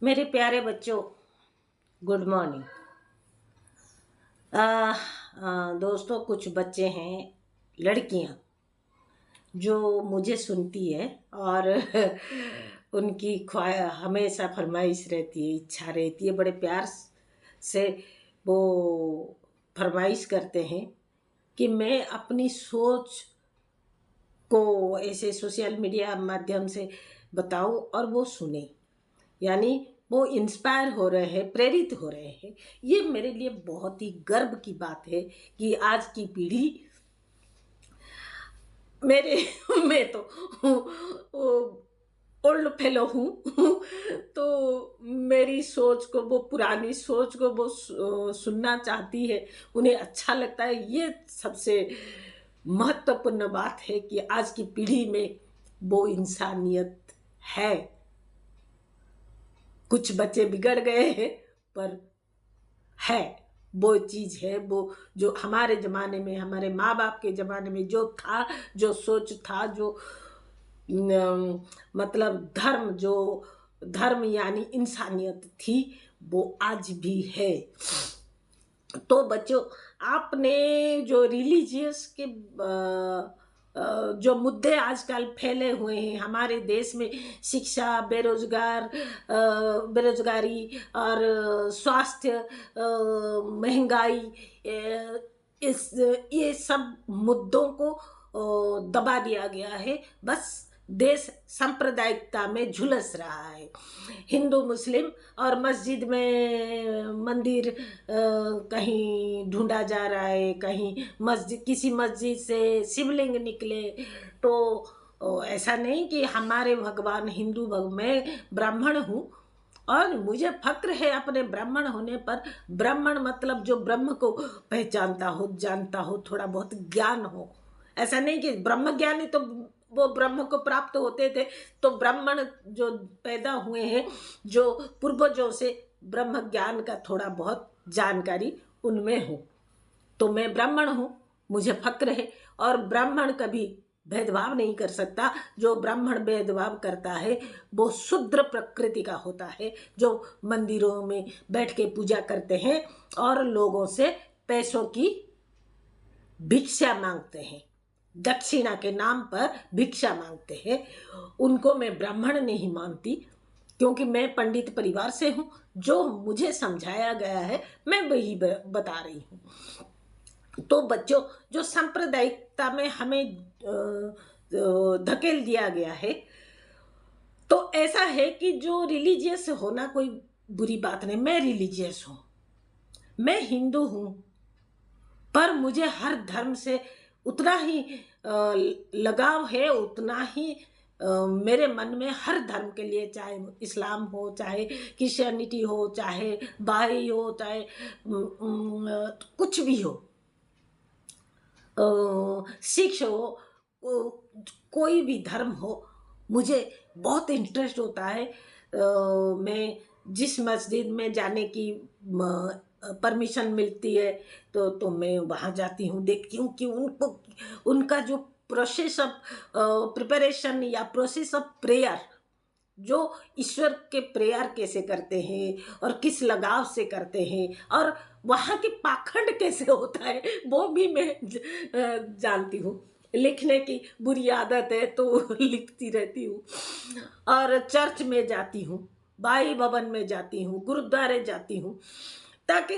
मेरे प्यारे बच्चों, गुड मॉर्निंग। दोस्तों, कुछ बच्चे हैं, लड़कियां, जो मुझे सुनती है और उनकी हमेशा फरमाइश रहती है, इच्छा रहती है, बड़े प्यार से वो फरमाइश करते हैं कि मैं अपनी सोच को ऐसे सोशल मीडिया माध्यम से बताऊं और वो सुने, यानी वो इंस्पायर हो रहे हैं, प्रेरित हो रहे हैं। ये मेरे लिए बहुत ही गर्व की बात है कि आज की पीढ़ी मेरे मैं तो ओल्ड फेलो हूँ तो मेरी सोच को, वो पुरानी सोच को वो सुनना चाहती है, उन्हें अच्छा लगता है। ये सबसे महत्वपूर्ण बात है कि आज की पीढ़ी में वो इंसानियत है। कुछ बच्चे बिगड़ गए हैं, पर है, वो चीज है, वो जो हमारे जमाने में, हमारे माँ बाप के जमाने में जो था, जो सोच था, जो मतलब धर्म यानी इंसानियत थी, वो आज भी है। तो बच्चों, आपने जो रिलीजियस के जो मुद्दे आजकल फैले हुए हैं हमारे देश में, शिक्षा, बेरोजगारी और स्वास्थ्य, महंगाई, ये सब मुद्दों को दबा दिया गया है। बस देश सांप्रदायिकता में झुलस रहा है। हिंदू मुस्लिम और मस्जिद में मंदिर कहीं ढूंढा जा रहा है, कहीं किसी मस्जिद से शिवलिंग निकले। तो ऐसा नहीं कि हमारे भगवान हिंदू मैं ब्राह्मण हूँ और मुझे फक्र है अपने ब्राह्मण होने पर। ब्राह्मण मतलब जो ब्रह्म को पहचानता हो, जानता हो, थोड़ा बहुत ज्ञान हो। ऐसा नहीं कि ब्रह्म ज्ञानी तो वो ब्रह्म को प्राप्त होते थे, तो ब्राह्मण जो पैदा हुए हैं, जो पूर्वजों से ब्रह्म ज्ञान का थोड़ा बहुत जानकारी उनमें हो, तो मैं ब्राह्मण हूँ, मुझे फक्र है। और ब्राह्मण कभी भेदभाव नहीं कर सकता। जो ब्राह्मण भेदभाव करता है वो शूद्र प्रकृति का होता है, जो मंदिरों में बैठ के पूजा करते हैं और लोगों से पैसों की भिक्षा मांगते हैं, दक्षिणा के नाम पर भिक्षा मांगते हैं। उनको मैं ब्राह्मण नहीं मानती, क्योंकि मैं पंडित परिवार से हूँ। जो मुझे समझाया गया है मैं वही बता रही हूँ। तो बच्चों, जो सांप्रदायिकता में हमें धकेल दिया गया है, तो ऐसा है कि जो रिलीजियस होना कोई बुरी बात नहीं। मैं रिलीजियस हूँ, मैं हिंदू हूँ, पर मुझे हर धर्म से उतना ही लगाव है, उतना ही मेरे मन में हर धर्म के लिए, चाहे इस्लाम हो, चाहे क्रिश्चियनिटी हो, चाहे बहाई हो, चाहे कुछ भी हो, सिख हो, कोई भी धर्म हो, मुझे बहुत इंटरेस्ट होता है। मैं जिस मस्जिद में जाने की परमिशन मिलती है तो मैं वहाँ जाती हूँ, देखती हूँ कि उनका जो प्रोसेस ऑफ प्रिपरेशन या प्रोसेस ऑफ प्रेयर, जो ईश्वर के प्रेयर कैसे करते हैं और किस लगाव से करते हैं, और वहाँ के पाखंड कैसे होता है वो भी मैं जानती हूँ। लिखने की बुरी आदत है तो लिखती रहती हूँ। और चर्च में जाती हूँ, भाई भवन में जाती हूँ, गुरुद्वारे जाती हूँ, ताकि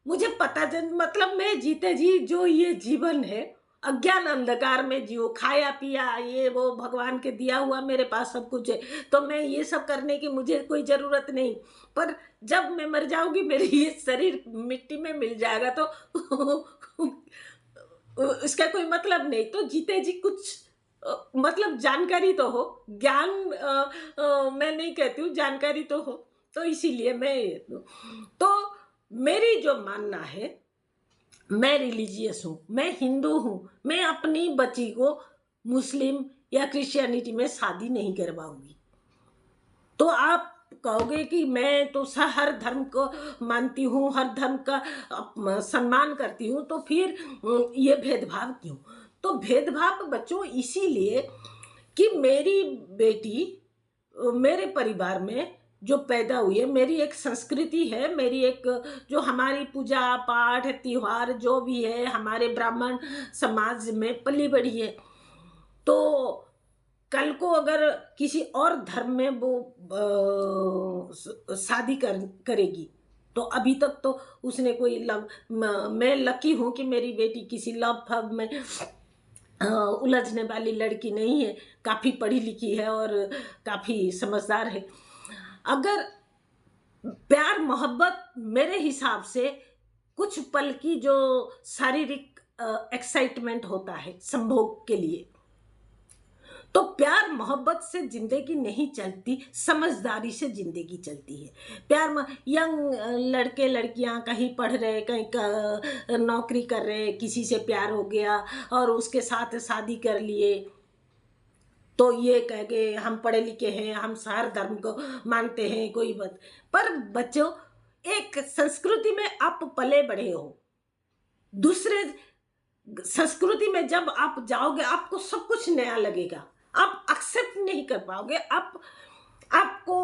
मुझे पता चल, मतलब मैं जीते जी जो ये जीवन है, अज्ञान अंधकार में जियो, खाया पिया ये वो भगवान के दिया हुआ, मेरे पास सब कुछ है, तो मैं ये सब करने की मुझे कोई जरूरत नहीं। पर जब मैं मर जाऊंगी, मेरे ये शरीर मिट्टी में मिल जाएगा, तो इसका कोई मतलब नहीं। तो जीते जी कुछ मतलब जानकारी तो हो, ज्ञान मैं नहीं कहती हूँ, जानकारी तो हो। तो इसीलिए मैं तो मेरी जो मानना है, मैं रिलीजियस हूँ, मैं हिंदू हूँ, मैं अपनी बच्ची को मुस्लिम या क्रिश्चियनिटी में शादी नहीं करवाऊंगी। तो आप कहोगे कि मैं तो हर धर्म को मानती हूँ, हर धर्म का सम्मान करती हूँ, तो फिर ये भेदभाव क्यों? तो भेदभाव बच्चों इसीलिए कि मेरी बेटी मेरे परिवार में जो पैदा हुई है, मेरी एक संस्कृति है, मेरी एक जो हमारी पूजा पाठ त्योहार जो भी है हमारे ब्राह्मण समाज में पली बड़ी है। तो कल को अगर किसी और धर्म में वो शादी करेगी, तो अभी तक तो उसने कोई लव, मैं लकी हूँ कि मेरी बेटी किसी लव फव में उलझने वाली लड़की नहीं है, काफ़ी पढ़ी लिखी है और काफ़ी समझदार है। अगर प्यार मोहब्बत मेरे हिसाब से कुछ पल की जो शारीरिक एक्साइटमेंट होता है संभोग के लिए, तो प्यार मोहब्बत से जिंदगी नहीं चलती, समझदारी से जिंदगी चलती है। यंग लड़के लड़कियां कहीं पढ़ रहे, कहीं नौकरी कर रहे, किसी से प्यार हो गया और उसके साथ शादी कर लिए, तो ये कह के हम पढ़े लिखे हैं, हम हर धर्म को मानते हैं, कोई बात। पर बच्चों, एक संस्कृति में आप पले बड़े हो, दूसरे संस्कृति में जब आप जाओगे आपको सब कुछ नया लगेगा, आप एक्सेप्ट नहीं कर पाओगे। आपको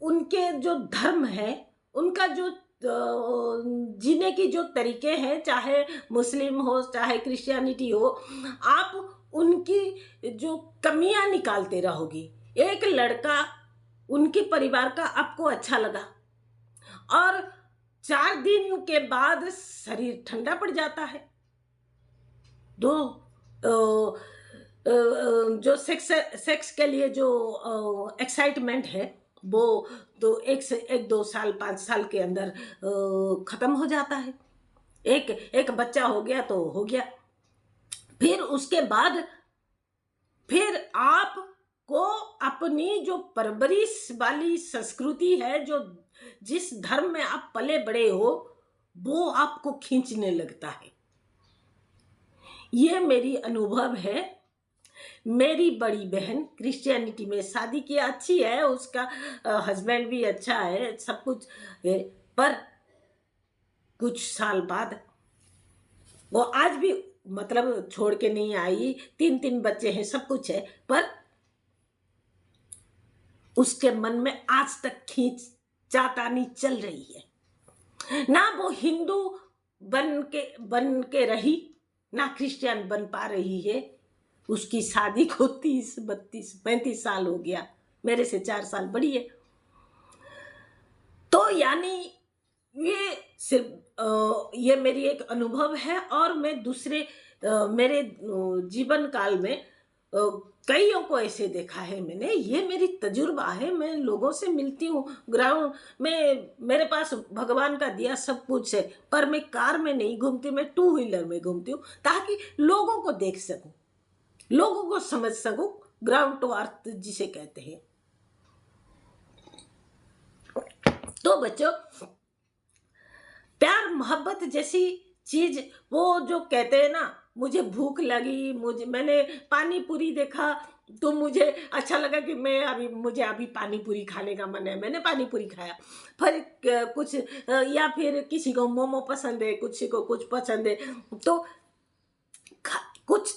उनके जो धर्म है, उनका जो जीने की जो तरीके हैं, चाहे मुस्लिम हो चाहे क्रिश्चियनिटी हो, आप उनकी जो कमियां निकालते रहोगी। एक लड़का उनके परिवार का आपको अच्छा लगा और 4 दिन के बाद शरीर ठंडा पड़ जाता है। दो जो सेक्स के लिए जो एक्साइटमेंट है वो तो 1-2 साल 5 साल के अंदर खत्म हो जाता है। एक बच्चा हो गया तो हो गया, फिर उसके बाद फिर आपको अपनी जो परवरिश वाली संस्कृति है, जो जिस धर्म में आप पले बड़े हो, वो आपको खींचने लगता है। ये मेरी अनुभव है। मेरी बड़ी बहन क्रिश्चियनिटी में शादी की, अच्छी है, उसका हस्बैंड भी अच्छा है, सब कुछ है, पर कुछ साल बाद वो आज भी मतलब छोड़ के नहीं आई, 3 बच्चे हैं, सब कुछ है, पर उसके मन में आज तक खींचातानी चल रही है। ना वो हिंदू बन के रही, ना क्रिश्चियन बन पा रही है। उसकी शादी को 30, 32, 35 साल हो गया, मेरे से 4 साल बड़ी है। तो यानी ये सिर्फ ये मेरी एक अनुभव है, और मैं दूसरे मेरे जीवन काल में कईयों को ऐसे देखा है मैंने। ये मेरी तजुर्बा है, मैं लोगों से मिलती हूँ ग्राउंड में, मेरे पास भगवान का दिया सब कुछ है, पर मैं कार में नहीं घूमती, मैं 2 व्हीलर में घूमती हूँ, ताकि लोगों को देख सकूं, लोगों को समझ सकूं, ग्राउंड टू अर्थ जिसे कहते हैं। तो बच्चों, प्यार मोहब्बत जैसी चीज, वो जो कहते हैं ना, मुझे भूख लगी, मैंने पानी पूरी देखा तो मुझे अच्छा लगा कि मुझे अभी पानी पूरी खाने का मन है, मैंने पानी पूरी खाया। फिर कुछ या फिर किसी को मोमो पसंद है, किसी को कुछ पसंद है, तो कुछ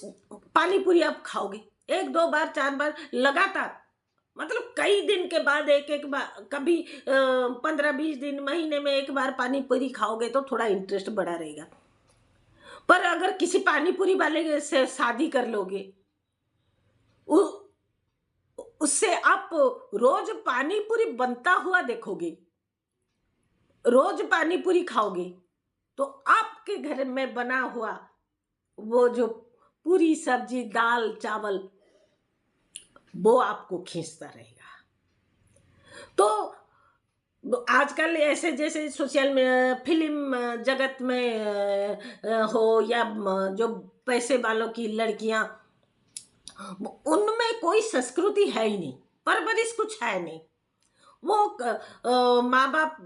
पानी पूरी आप खाओगे 1-2 बार 4 बार लगातार, मतलब कई दिन के बाद एक बार, कभी 15-20 दिन, महीने में 1 बार पानी पूरी खाओगे तो थोड़ा इंटरेस्ट बढ़ा रहेगा। पर अगर किसी पानी पूरी वाले से शादी कर लोगे, उससे आप रोज पानी पूरी बनता हुआ देखोगे, रोज पानी पूरी खाओगे, तो आपके घर में बना हुआ वो जो पूरी सब्जी दाल चावल, वो आपको खींचता रहेगा। तो आजकल ऐसे जैसे सोशल में फिल्म जगत में हो, या जो पैसे वालों की लड़कियां, उनमें कोई संस्कृति है ही नहीं, परवरिश कुछ है नहीं। वो माँ बाप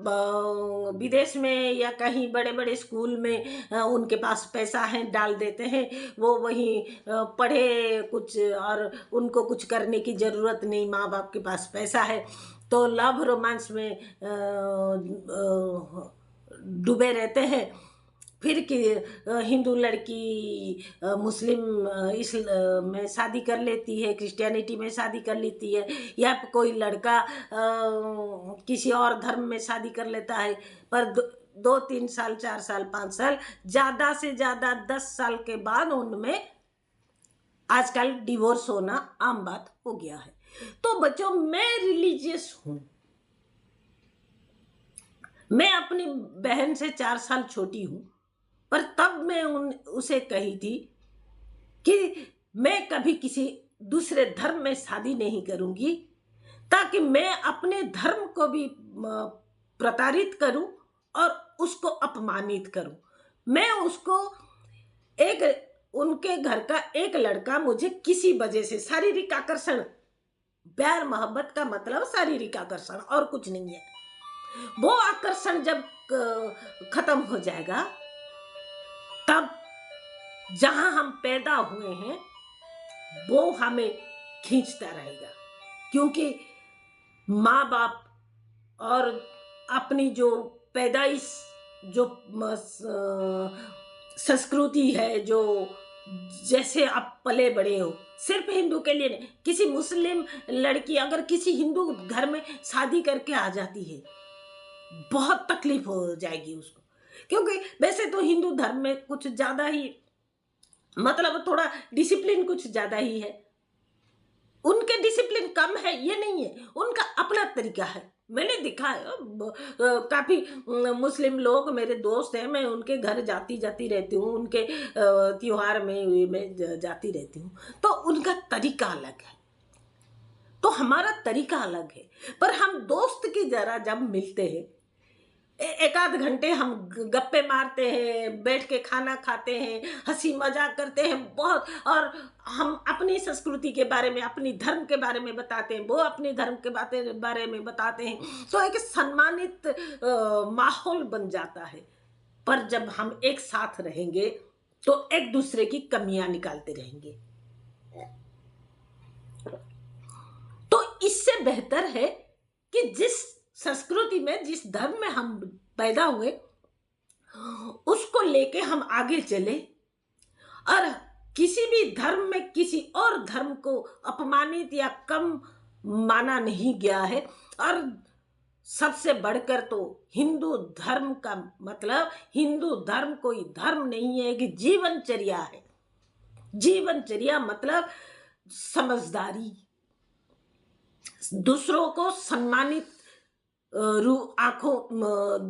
विदेश में या कहीं बड़े बड़े स्कूल में उनके पास पैसा है, डाल देते हैं, वो वहीं पढ़े कुछ, और उनको कुछ करने की ज़रूरत नहीं, माँ बाप के पास पैसा है, तो लव रोमांस में डूबे रहते हैं। फिर कि हिंदू लड़की मुस्लिम में शादी कर लेती है, क्रिश्चियनिटी में शादी कर लेती है, या कोई लड़का किसी और धर्म में शादी कर लेता है। पर 2-3 साल, 4 साल, 5 साल, ज़्यादा से ज़्यादा 10 साल के बाद उनमें आजकल डिवोर्स होना आम बात हो गया है। तो बच्चों, मैं रिलीजियस हूँ। मैं अपनी बहन से 4 साल छोटी हूँ, पर तब मैं उसे कही थी कि मैं कभी किसी दूसरे धर्म में शादी नहीं करूँगी, ताकि मैं अपने धर्म को भी प्रताड़ित करूँ और उसको अपमानित करूँ। मैं उसको उनके घर का एक लड़का मुझे किसी वजह से शारीरिक आकर्षण, प्यार मोहब्बत का मतलब शारीरिक आकर्षण और कुछ नहीं है, वो आकर्षण जब खत्म हो जाएगा, तब जहां हम पैदा हुए हैं वो हमें खींचता रहेगा। क्योंकि माँ बाप और अपनी जो पैदाइश, जो संस्कृति है, जो जैसे आप पले बड़े हो, सिर्फ हिंदू के लिए नहीं, किसी मुस्लिम लड़की अगर किसी हिंदू घर में शादी करके आ जाती है, बहुत तकलीफ हो जाएगी उसको। क्योंकि वैसे तो हिंदू धर्म में कुछ ज्यादा ही, मतलब थोड़ा डिसिप्लिन कुछ ज्यादा ही है। उनके डिसिप्लिन कम है ये नहीं है, उनका अपना तरीका है। मैंने देखा है काफी मुस्लिम लोग मेरे दोस्त हैं, मैं उनके घर जाती रहती हूँ, उनके त्योहार में मैं जाती रहती हूँ, तो उनका तरीका अलग है, तो हमारा तरीका अलग है। पर हम दोस्त की जरा जब मिलते हैं, एक आध घंटे हम गप्पे मारते हैं, बैठ के खाना खाते हैं, हंसी मजाक करते हैं बहुत, और हम अपनी संस्कृति के बारे में, अपनी धर्म के बारे में बताते हैं, वो अपने धर्म के बारे में बताते हैं, तो एक सम्मानित माहौल बन जाता है। पर जब हम एक साथ रहेंगे तो एक दूसरे की कमियां निकालते रहेंगे। तो इससे बेहतर है कि जिस संस्कृति में, जिस धर्म में हम पैदा हुए, उसको लेके हम आगे चले, और किसी भी धर्म में किसी और धर्म को अपमानित या कम माना नहीं गया है। और सबसे बढ़कर तो हिंदू धर्म का मतलब, हिंदू धर्म कोई धर्म नहीं है, कि जीवनचर्या है। जीवनचर्या मतलब समझदारी, दूसरों को सम्मानित आंखों,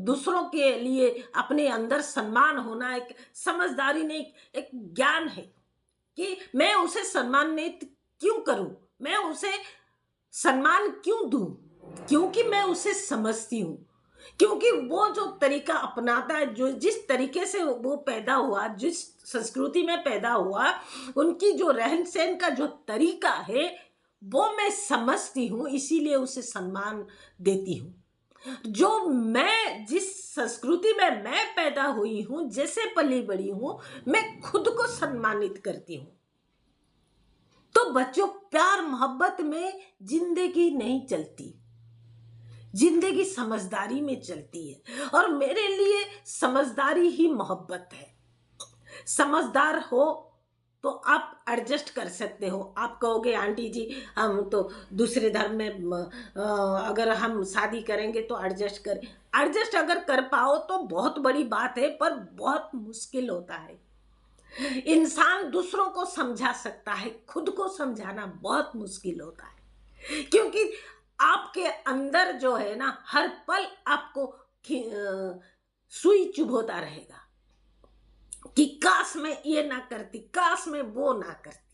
दूसरों के लिए अपने अंदर सम्मान होना एक समझदारी नहीं, एक ज्ञान है कि मैं उसे सम्मानित क्यों करूं, मैं उसे सम्मान क्यों दूं, क्योंकि मैं उसे समझती हूं, क्योंकि वो जो तरीका अपनाता है, जो जिस तरीके से वो पैदा हुआ, जिस संस्कृति में पैदा हुआ, उनकी जो रहन सहन का जो तरीका है वो मैं समझती हूँ, इसीलिए उसे सम्मान देती हूँ। जो मैं जिस संस्कृति में मैं पैदा हुई हूँ, जैसे पली बड़ी हूँ, मैं खुद को सम्मानित करती हूँ। तो बच्चों, प्यार मोहब्बत में जिंदगी नहीं चलती, जिंदगी समझदारी में चलती है, और मेरे लिए समझदारी ही मोहब्बत है। समझदार हो तो आप एडजस्ट कर सकते हो। आप कहोगे आंटी जी हम तो दूसरे धर्म में अगर हम शादी करेंगे तो एडजस्ट अगर कर पाओ तो बहुत बड़ी बात है, पर बहुत मुश्किल होता है। इंसान दूसरों को समझा सकता है, खुद को समझाना बहुत मुश्किल होता है, क्योंकि आपके अंदर जो है ना, हर पल आपको सुई चुभोता रहेगा कि काश मैं ये ना करती, काश मैं वो ना करती।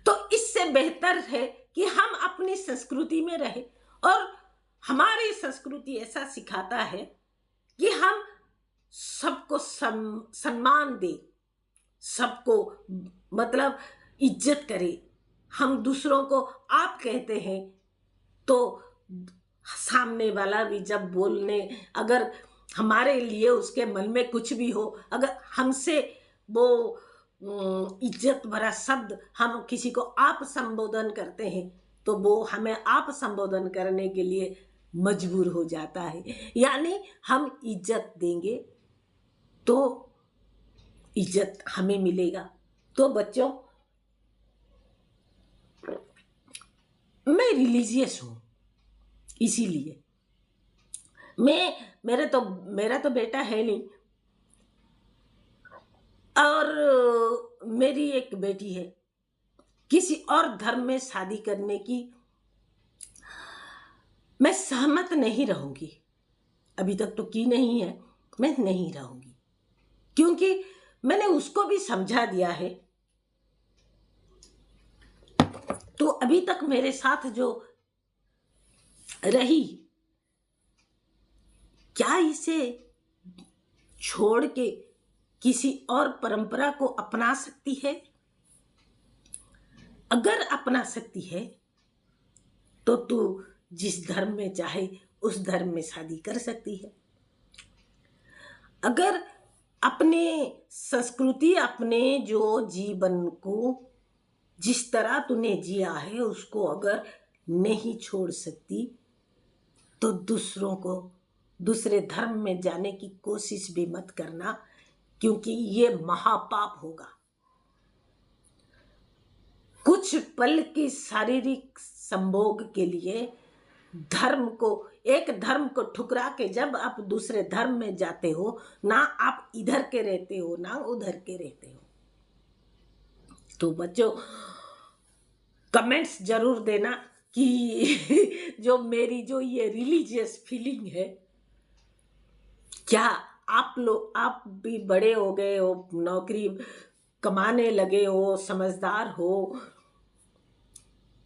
तो इससे बेहतर है कि हम अपनी संस्कृति में रहे, और हमारी संस्कृति ऐसा सिखाता है कि हम सबको सम्मान दे, सबको मतलब इज्जत करें। हम दूसरों को आप कहते हैं तो सामने वाला भी जब बोलने, अगर हमारे लिए उसके मन में कुछ भी हो, अगर हमसे वो इज्जत भरा शब्द, हम किसी को आप संबोधन करते हैं, तो वो हमें आप संबोधन करने के लिए मजबूर हो जाता है। यानी हम इज्जत देंगे, तो इज्जत हमें मिलेगा। तो बच्चों, मैं रिलीजियस हूँ, इसीलिए मेरा तो बेटा है नहीं, और मेरी एक बेटी है। किसी और धर्म में शादी करने की मैं सहमत नहीं रहूंगी। अभी तक तो की नहीं है, मैं नहीं रहूंगी, क्योंकि मैंने उसको भी समझा दिया है। तो अभी तक मेरे साथ जो रही, क्या इसे छोड़ के किसी और परंपरा को अपना सकती है? अगर अपना सकती है तो तू जिस धर्म में चाहे उस धर्म में शादी कर सकती है। अगर अपने संस्कृति, अपने जो जीवन को जिस तरह तूने जिया है उसको अगर नहीं छोड़ सकती, तो दूसरों को दूसरे धर्म में जाने की कोशिश भी मत करना, क्योंकि ये महापाप होगा। कुछ पल की शारीरिक संभोग के लिए एक धर्म को ठुकरा के जब आप दूसरे धर्म में जाते हो, ना आप इधर के रहते हो ना उधर के रहते हो। तो बच्चों, कमेंट्स जरूर देना कि जो मेरी जो ये रिलीजियस फीलिंग है, क्या आप भी बड़े हो गए हो, नौकरी कमाने लगे हो, समझदार हो,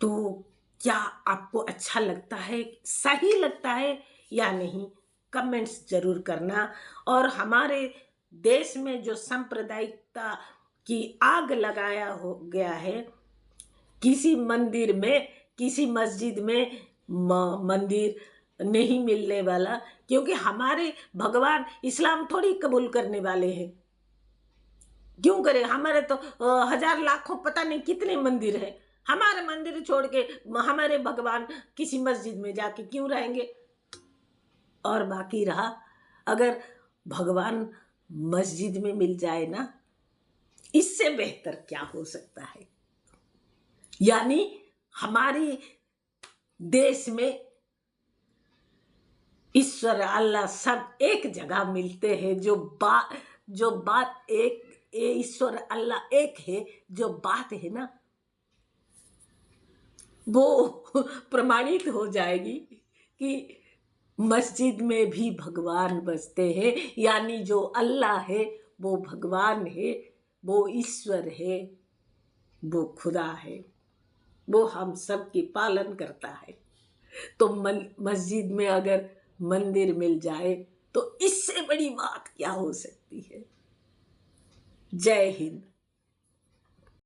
तो क्या आपको अच्छा लगता है, सही लगता है या नहीं? कमेंट्स जरूर करना। और हमारे देश में जो सांप्रदायिकता की आग लगाया हो गया है, किसी मंदिर में, किसी मस्जिद में मंदिर नहीं मिलने वाला, क्योंकि हमारे भगवान इस्लाम थोड़ी कबूल करने वाले हैं। क्यों करें? हमारे तो हजार लाखों पता नहीं कितने मंदिर है। हमारे मंदिर छोड़ के हमारे भगवान किसी मस्जिद में जाके क्यों रहेंगे? और बाकी रहा, अगर भगवान मस्जिद में मिल जाए ना, इससे बेहतर क्या हो सकता है? यानी हमारे देश में ईश्वर अल्लाह सब एक जगह मिलते हैं। जो बात एक, ईश्वर अल्लाह एक है, जो बात है ना वो प्रमाणित हो जाएगी कि मस्जिद में भी भगवान बसते हैं। यानी जो अल्लाह है वो भगवान है, वो ईश्वर है, वो खुदा है, वो हम सब की पालन करता है। तो मस्जिद में अगर मंदिर मिल जाए तो इससे बड़ी बात क्या हो सकती है? जय हिंद।